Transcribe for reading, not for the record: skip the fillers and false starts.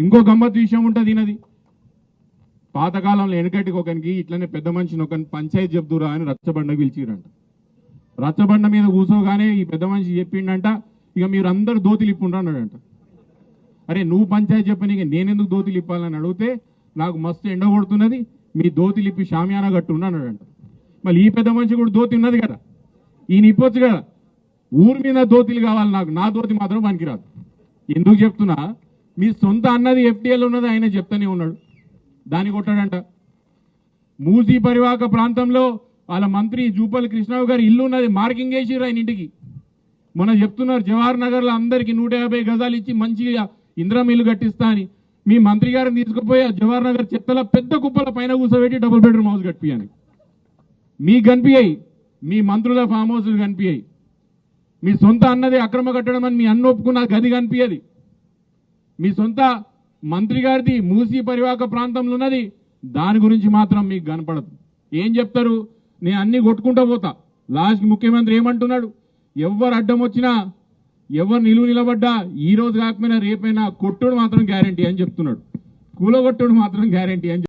ఇంకో గమ్మత్ విషయం ఉంటుంది ఈయనది. పాతకాలంలో వెనకటికి ఒకరికి ఇట్లనే పెద్ద మనిషిని ఒక పంచాయతీ చెప్తురా అని రచ్చబండ పిలిచిరంట. రచ్చబండ మీద కూర్చోగానే ఈ పెద్ద మనిషి చెప్పిండంట, ఇక మీరు అందరు దోతిలు ఇప్పుండ్రు అన్నాడంట. అరే నువ్వు పంచాయతీ చెప్పని నేనెందుకు దోతిలు ఇప్పాలని అడిగితే, నాకు మస్తు ఎండ కొడుతున్నది, మీ దోతిలు ఇప్పి షామియానా కట్టుండు అన్నాడంట. మళ్ళీ ఈ పెద్ద మనిషి కూడా దోతి ఉన్నది కదా, ఈయన ఇప్పొచ్చు కదా. ఊరి మీద దోతిలు కావాలి నాకు, నా దోతి మాత్రం పనికిరాదు. ఎందుకు చెప్తున్నా, మీ సొంత అన్నది ఎఫ్టీఎల్ ఉన్నది ఆయన చెప్తానే ఉన్నాడు, దాన్ని కొట్టాడంట. మూసీ పరివాహక ప్రాంతంలో వాళ్ళ మంత్రి జూపల్లి కృష్ణరావు గారి ఇల్లు ఉన్నది, మార్కింగ్ వేసిర్రు ఆయన ఇంటికి. మొన్న చెప్తున్నారు జవహర్ నగర్ లో అందరికి 150 గజాలు ఇచ్చి మంచిగా ఇందిరా ఇల్లు కట్టిస్తా అని. మీ మంత్రి గారిని తీసుకుపోయి జవహర్ నగర్ చెత్తల పెద్ద కుప్పల పైన కూర్చోబెట్టి డబుల్ బెడ్రూమ్ హౌస్ కట్టియాని. మీకు కనిపించాయి, మీ మంత్రుల ఫామ్ హౌస్లు కనిపించాయి. మీ సొంత అన్నది అక్రమ కట్టడం అని మీ అన్న ఒప్పుకున్న గది కనిపించది. మీ సొంత మంత్రి గారిది మూసీ పరివాహక ప్రాంతంలో ఉన్నది, దాని గురించి మాత్రం మీకు కనపడదు. ఏం చెప్తారు, నేను అన్ని కొట్టుకుంటూ పోతా. లాస్ట్ ముఖ్యమంత్రి ఏమంటున్నాడు, ఎవరు అడ్డం వచ్చినా ఎవరు నిలబడ్డా ఈ రోజు కాకపోయినా రేపైనా కొట్టుడు మాత్రం గ్యారంటీ అని చెప్తున్నాడు, కూలగొట్టుడు మాత్రం గ్యారంటీ అని